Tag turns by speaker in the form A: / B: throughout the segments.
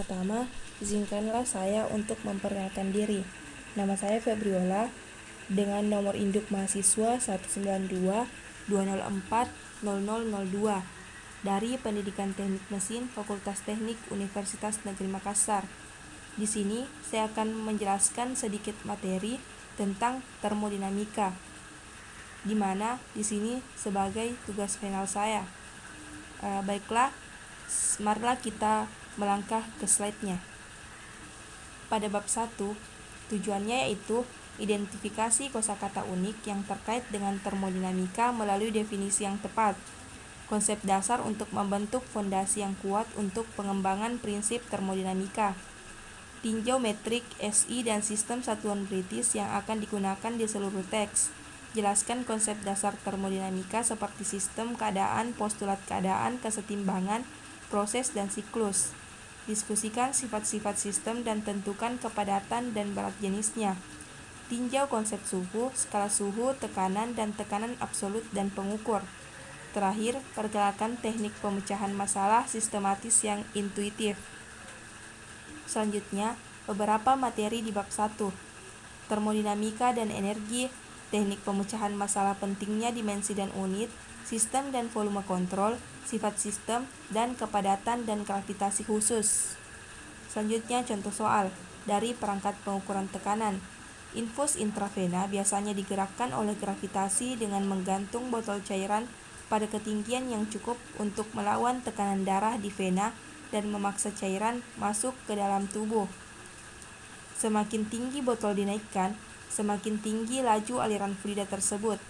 A: Pertama-tama, izinkanlah saya untuk memperkenalkan diri. Nama saya Febriola dengan nomor induk mahasiswa 192-204-0002 dari Pendidikan Teknik Mesin Fakultas Teknik Universitas Negeri Makassar. Di sini saya akan menjelaskan sedikit materi tentang termodinamika, di mana di sini sebagai tugas final saya. Baiklah, marilah kita melangkah ke slide-nya. Pada bab 1, tujuannya yaitu identifikasi kosakata unik yang terkait dengan termodinamika melalui definisi yang tepat, konsep dasar untuk membentuk fondasi yang kuat untuk pengembangan prinsip termodinamika, tinjau metrik SI dan sistem satuan British yang akan digunakan di seluruh teks, jelaskan konsep dasar termodinamika seperti sistem keadaan, postulat keadaan, kesetimbangan, proses, dan siklus. Diskusikan sifat-sifat sistem dan tentukan kepadatan dan berat jenisnya. Tinjau konsep suhu, skala suhu, tekanan, dan tekanan absolut dan pengukur. Terakhir, perkenalkan teknik pemecahan masalah sistematis yang intuitif. Selanjutnya, beberapa materi di bab 1. Termodinamika dan energi, teknik pemecahan masalah pentingnya dimensi dan unit, sistem dan volume kontrol, sifat sistem, dan kepadatan dan gravitasi khusus. Selanjutnya, contoh soal dari perangkat pengukuran tekanan. Infus intravena biasanya digerakkan oleh gravitasi dengan menggantung botol cairan pada ketinggian yang cukup untuk melawan tekanan darah di vena dan memaksa cairan masuk ke dalam tubuh. Semakin tinggi botol dinaikkan, semakin tinggi laju aliran fluida tersebut.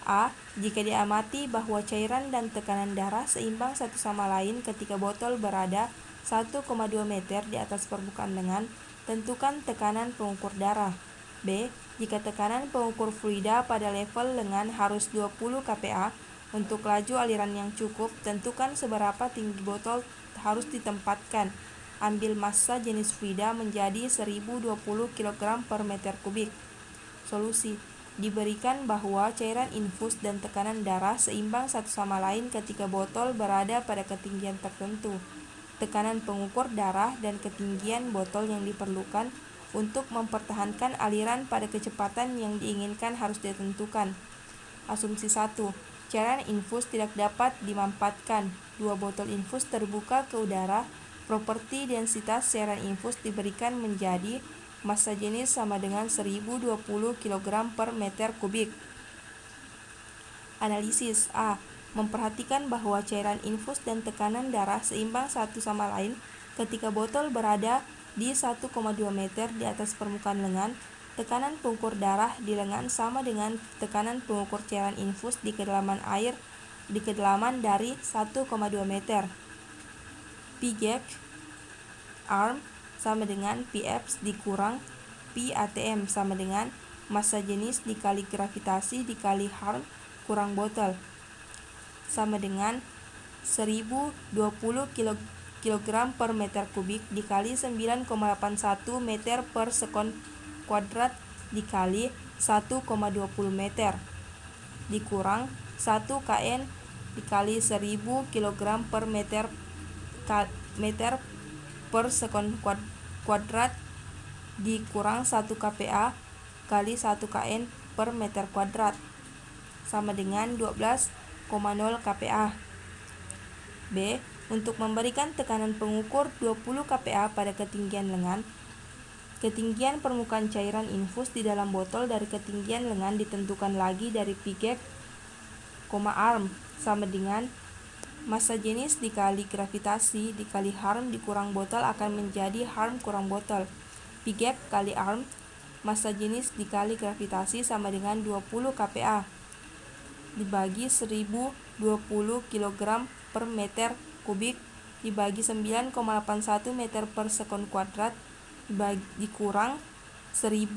A: A. Jika diamati bahwa cairan dan tekanan darah seimbang satu sama lain ketika botol berada 1,2 meter di atas permukaan lengan, tentukan tekanan pengukur darah. B. Jika tekanan pengukur fluida pada level lengan harus 20 kPa, untuk laju aliran yang cukup, tentukan seberapa tinggi botol harus ditempatkan. Ambil massa jenis fluida menjadi 1020 kg per meter kubik. Solusi. Diberikan bahwa cairan infus dan tekanan darah seimbang satu sama lain ketika botol berada pada ketinggian tertentu. Tekanan pengukur darah dan ketinggian botol yang diperlukan untuk mempertahankan aliran pada kecepatan yang diinginkan harus ditentukan. Asumsi 1. Cairan infus tidak dapat dimanfaatkan. 2 botol infus terbuka ke udara. Properti densitas cairan infus diberikan menjadi massa jenis sama dengan 1020 kg per meter kubik. Analisis. A. Memperhatikan bahwa cairan infus dan tekanan darah seimbang satu sama lain ketika botol berada di 1,2 meter di atas permukaan lengan. Tekanan pengukur darah di lengan sama dengan tekanan pengukur cairan infus di kedalaman air di kedalaman dari 1,2 meter. P gap arm sama dengan Pf dikurang P atm sama dengan massa jenis dikali gravitasi dikali harm kurang botol sama dengan 1020 kg per meter kubik dikali 9,81 meter per sekon kuadrat dikali 1,20 meter dikurang 1 kN dikali 1000 kg per meter per sekon kuadrat dikurang 1 kPa kali 1 kN per meter kuadrat sama dengan 12,0 kPa. B. Untuk memberikan tekanan pengukur 20 kPa pada ketinggian lengan, ketinggian permukaan cairan infus di dalam botol dari ketinggian lengan ditentukan lagi dari P gap, arm sama dengan massa jenis dikali gravitasi dikali harm dikurang botol akan menjadi harm kurang botol. P gap kali arm, massa jenis dikali gravitasi sama dengan 20 kPa dibagi 1020 kg per meter kubik dibagi 9,81 meter per sekon kuadrat dikurang 1000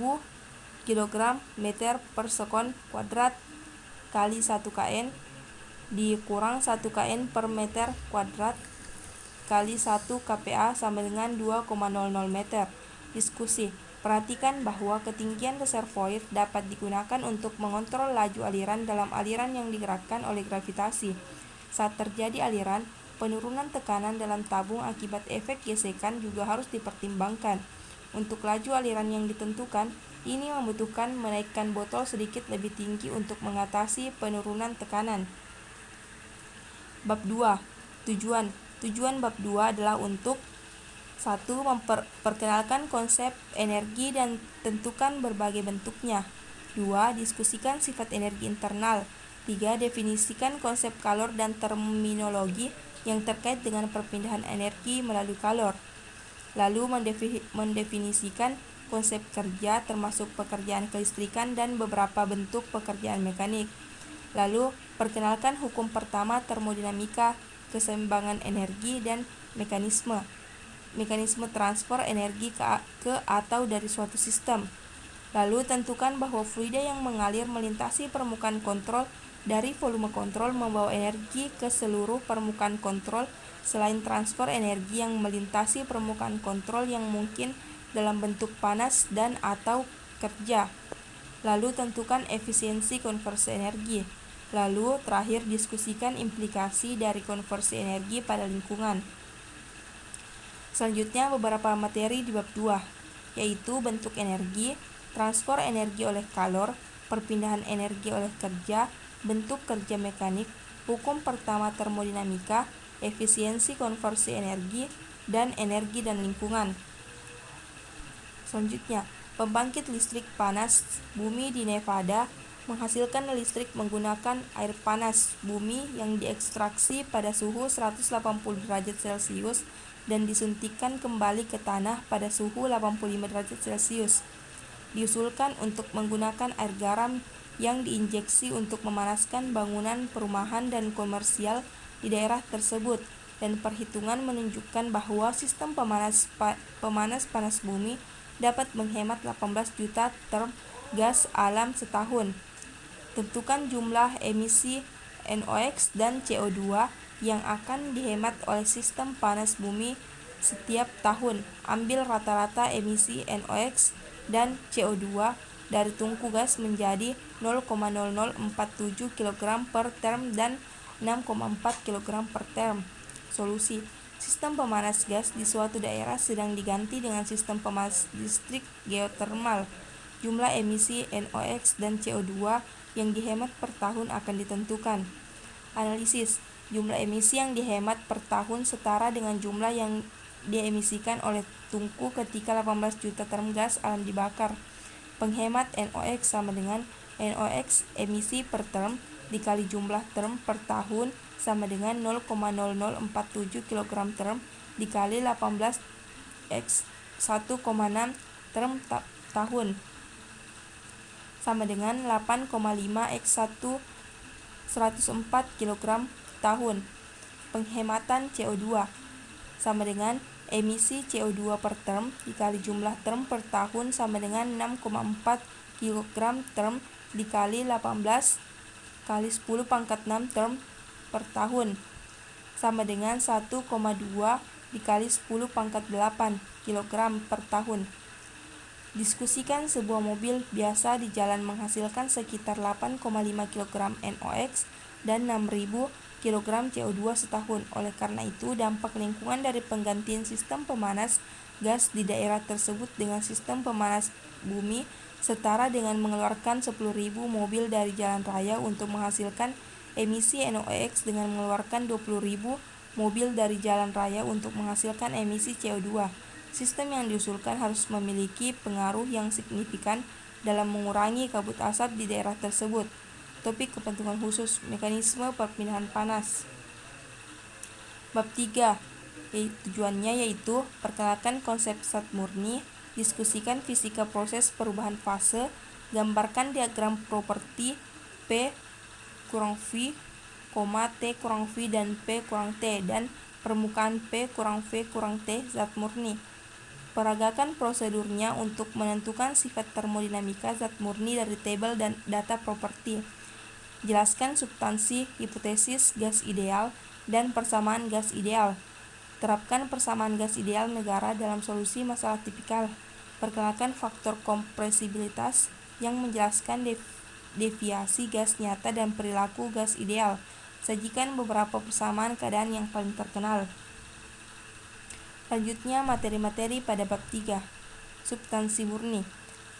A: kg meter per sekon kuadrat kali 1 kN dikurang 1 kN per meter kuadrat kali 1 kPa sama dengan 2,00 meter. Diskusi. Perhatikan bahwa ketinggian reservoir dapat digunakan untuk mengontrol laju aliran dalam aliran yang digerakkan oleh gravitasi. Saat terjadi aliran, Penurunan tekanan dalam tabung akibat efek gesekan juga harus dipertimbangkan. Untuk laju aliran yang ditentukan, ini membutuhkan menaikkan botol sedikit lebih tinggi untuk mengatasi penurunan tekanan. Bab 2. Tujuan. Tujuan bab 2 adalah untuk 1. Memperkenalkan konsep energi dan tentukan berbagai bentuknya. 2. Diskusikan sifat energi internal. 3. Definisikan konsep kalor dan terminologi yang terkait dengan perpindahan energi melalui kalor. Lalu mendefinisikan konsep kerja termasuk pekerjaan kelistrikan dan beberapa bentuk pekerjaan mekanik. Lalu perkenalkan hukum pertama termodinamika, keseimbangan energi dan mekanisme transfer energi ke atau dari suatu sistem. Lalu tentukan bahwa fluida yang mengalir melintasi permukaan kontrol dari volume kontrol membawa energi ke seluruh permukaan kontrol selain transfer energi yang melintasi permukaan kontrol yang mungkin dalam bentuk panas dan atau kerja. Lalu tentukan efisiensi konversi energi. Lalu terakhir diskusikan implikasi dari konversi energi pada lingkungan. Selanjutnya beberapa materi di bab 2, yaitu bentuk energi, transfer energi oleh kalor, perpindahan energi oleh kerja, bentuk kerja mekanik, hukum pertama termodinamika, efisiensi konversi energi, dan energi dan lingkungan. Selanjutnya, pembangkit listrik panas bumi di Nevada menghasilkan listrik menggunakan air panas bumi yang diekstraksi pada suhu 180 derajat Celcius dan disuntikkan kembali ke tanah pada suhu 85 derajat Celcius. Diusulkan untuk menggunakan air garam yang diinjeksi untuk memanaskan bangunan perumahan dan komersial di daerah tersebut, dan perhitungan menunjukkan bahwa sistem pemanas panas bumi dapat menghemat 18 juta term gas alam setahun. Tentukan jumlah emisi NOx dan CO2 yang akan dihemat oleh sistem panas bumi setiap tahun. Ambil rata-rata emisi NOx dan CO2 dari tungku gas menjadi 0,0047 kg per term dan 6,4 kg per term. Solusi. Sistem pemanas gas di suatu daerah sedang diganti dengan sistem pemanas listrik geotermal. Jumlah emisi NOx dan CO2 yang dihemat per tahun akan ditentukan. Analisis. Jumlah emisi yang dihemat per tahun setara dengan jumlah yang diemisikan oleh tungku ketika 18 juta term gas alam dibakar. Penghemat NOx sama dengan NOx emisi per term dikali jumlah term per tahun sama dengan 0,0047 kg term dikali 18 x 1,6 term tahun sama dengan 8,5 x 104 kg tahun. Penghematan CO2 sama dengan emisi CO2 per term dikali jumlah term per tahun sama dengan 6,4 kg term dikali 18 kali 10 pangkat 6 term per tahun sama dengan 1,2 dikali 10 pangkat 8 kg per tahun. Diskusikan sebuah mobil biasa di jalan menghasilkan sekitar 8,5 kg NOx dan 6.000 kg CO2 setahun. Oleh karena itu, dampak lingkungan dari penggantian sistem pemanas gas di daerah tersebut dengan sistem pemanas bumi setara dengan mengeluarkan 10.000 mobil dari jalan raya untuk menghasilkan emisi NOx dengan mengeluarkan 20.000 mobil dari jalan raya untuk menghasilkan emisi CO2. Sistem yang diusulkan harus memiliki pengaruh yang signifikan dalam mengurangi kabut asap di daerah tersebut. Topik kepentingan khusus, mekanisme perpindahan panas. Bab 3, tujuannya yaitu perkenalkan konsep zat murni, diskusikan fisika proses perubahan fase, gambarkan diagram properti P kurang V, T kurang V dan P kurang T, dan permukaan P kurang V kurang T zat murni. Peragakan prosedurnya untuk menentukan sifat termodinamika zat murni dari tabel dan data properti. Jelaskan substansi, hipotesis gas ideal, dan persamaan gas ideal. Terapkan persamaan gas ideal negara dalam solusi masalah tipikal. Perkenalkan faktor kompresibilitas yang menjelaskan deviasi gas nyata dan perilaku gas ideal. Sajikan beberapa persamaan keadaan yang paling terkenal. Lanjutnya materi-materi pada bab 3. Substansi murni.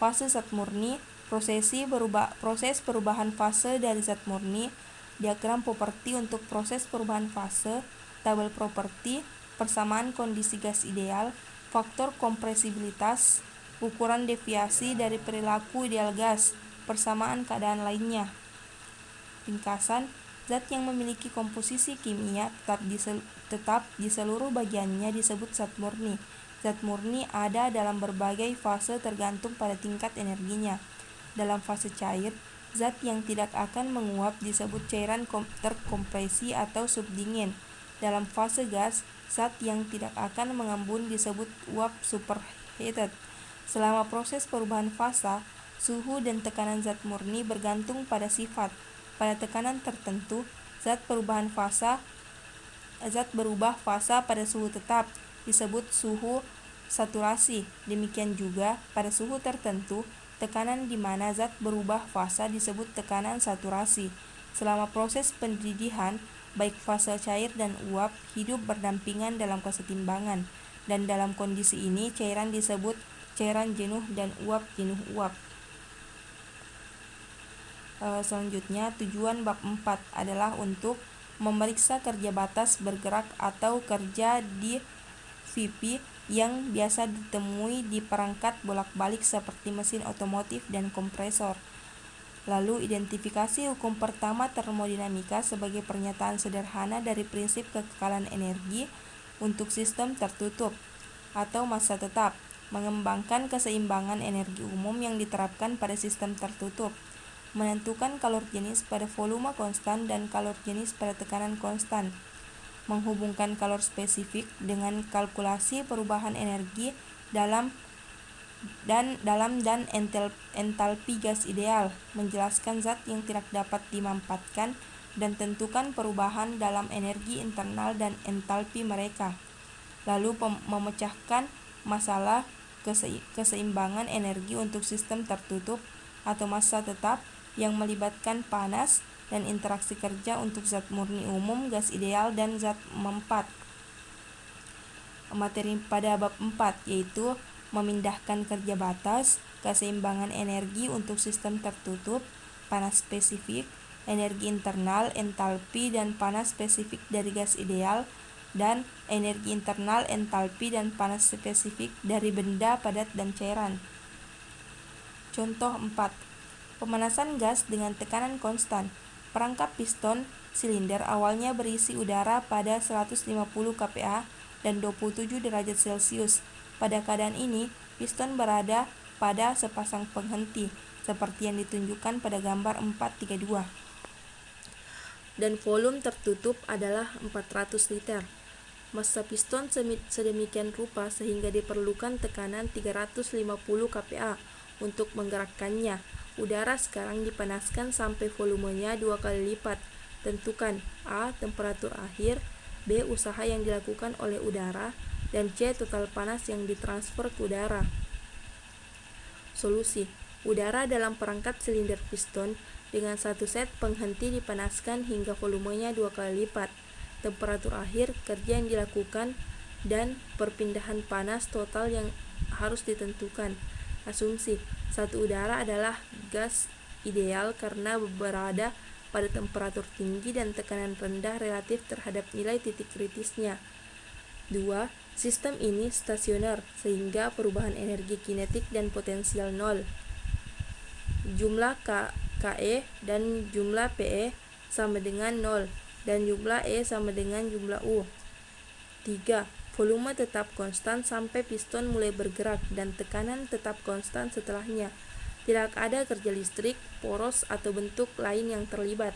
A: Fase zat murni, proses perubahan fase dari zat murni, diagram properti untuk proses perubahan fase, tabel properti, persamaan kondisi gas ideal, faktor kompresibilitas, ukuran deviasi dari perilaku ideal gas, persamaan keadaan lainnya. Ringkasan, zat yang memiliki komposisi kimia tetap di seluruh bagiannya disebut zat murni. Zat murni ada dalam berbagai fase tergantung pada tingkat energinya. Dalam fase cair, zat yang tidak akan menguap disebut cairan terkompresi atau subdingin. Dalam fase gas, zat yang tidak akan mengembun disebut uap superheated. Selama proses perubahan fasa, suhu dan tekanan zat murni bergantung pada sifat. Pada tekanan tertentu, zat berubah fasa pada suhu tetap disebut suhu saturasi. Demikian juga pada suhu tertentu, tekanan di mana zat berubah fasa disebut tekanan saturasi. Selama proses pendidihan, baik fase cair dan uap hidup berdampingan dalam kesetimbangan, dan dalam kondisi ini cairan disebut cairan jenuh dan uap jenuh uap. Selanjutnya, tujuan bab 4 adalah untuk memeriksa kerja batas bergerak atau kerja di VP yang biasa ditemui di perangkat bolak-balik seperti mesin otomotif dan kompresor. Lalu, identifikasi hukum pertama termodinamika sebagai pernyataan sederhana dari prinsip kekekalan energi untuk sistem tertutup atau massa tetap, mengembangkan keseimbangan energi umum yang diterapkan pada sistem tertutup, menentukan kalor jenis pada volume konstan dan kalor jenis pada tekanan konstan, menghubungkan kalor spesifik dengan kalkulasi perubahan energi dalam entalpi gas ideal, menjelaskan zat yang tidak dapat dimanfaatkan dan tentukan perubahan dalam energi internal dan entalpi mereka. Lalu memecahkan masalah keseimbangan energi untuk sistem tertutup atau massa tetap yang melibatkan panas dan interaksi kerja untuk zat murni umum, gas ideal, dan zat mempat. Materi pada bab 4 yaitu memindahkan kerja batas, keseimbangan energi untuk sistem tertutup, panas spesifik, energi internal, entalpi dan panas spesifik dari gas ideal, dan energi internal, entalpi dan panas spesifik dari benda padat dan cairan. Contoh 4. Pemanasan gas dengan tekanan konstan. Perangkap piston silinder awalnya berisi udara pada 150 kPa dan 27 derajat Celcius. Pada keadaan ini, piston berada pada sepasang penghenti, seperti yang ditunjukkan pada gambar 432. Dan volume tertutup adalah 400 liter. Massa piston sedemikian rupa sehingga diperlukan tekanan 350 kPa untuk menggerakkannya. Udara sekarang dipanaskan sampai volumenya 2 kali lipat. Tentukan A. temperatur akhir, B. usaha yang dilakukan oleh udara, dan C. total panas yang ditransfer ke udara. Solusi. Udara dalam perangkat silinder piston dengan satu set penghenti dipanaskan hingga volumenya 2 kali lipat. Temperatur akhir, kerja yang dilakukan, dan perpindahan panas total yang harus ditentukan. Asumsi. Satu udara adalah gas ideal karena berada pada temperatur tinggi dan tekanan rendah relatif terhadap nilai titik kritisnya. 2. Sistem ini stasioner sehingga perubahan energi kinetik dan potensial nol. Jumlah KE dan jumlah PE sama dengan 0 dan jumlah E sama dengan jumlah U. 3. Volume tetap konstan sampai piston mulai bergerak dan tekanan tetap konstan setelahnya. Tidak ada kerja listrik, poros, atau bentuk lain yang terlibat.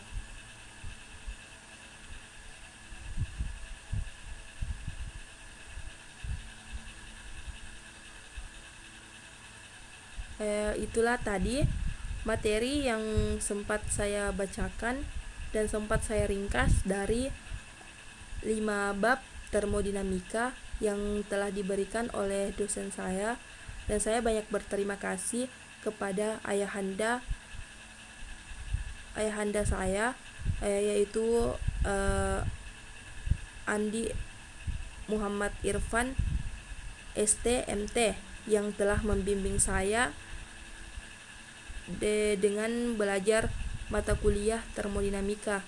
A: Itulah tadi materi yang sempat saya bacakan dan sempat saya ringkas dari 5 bab termodinamika yang telah diberikan oleh dosen saya, dan saya banyak berterima kasih kepada ayahanda saya, yaitu Andi Muhammad Irfan ST MT yang telah membimbing saya dengan belajar mata kuliah termodinamika.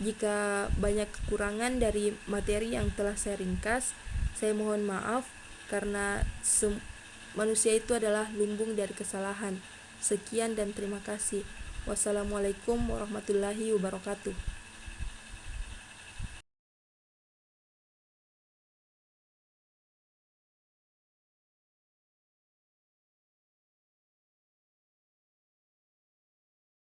A: Jika banyak kekurangan dari materi yang telah saya ringkas, saya mohon maaf karena manusia itu adalah lumbung dari kesalahan. Sekian dan terima kasih. Wassalamualaikum warahmatullahi wabarakatuh.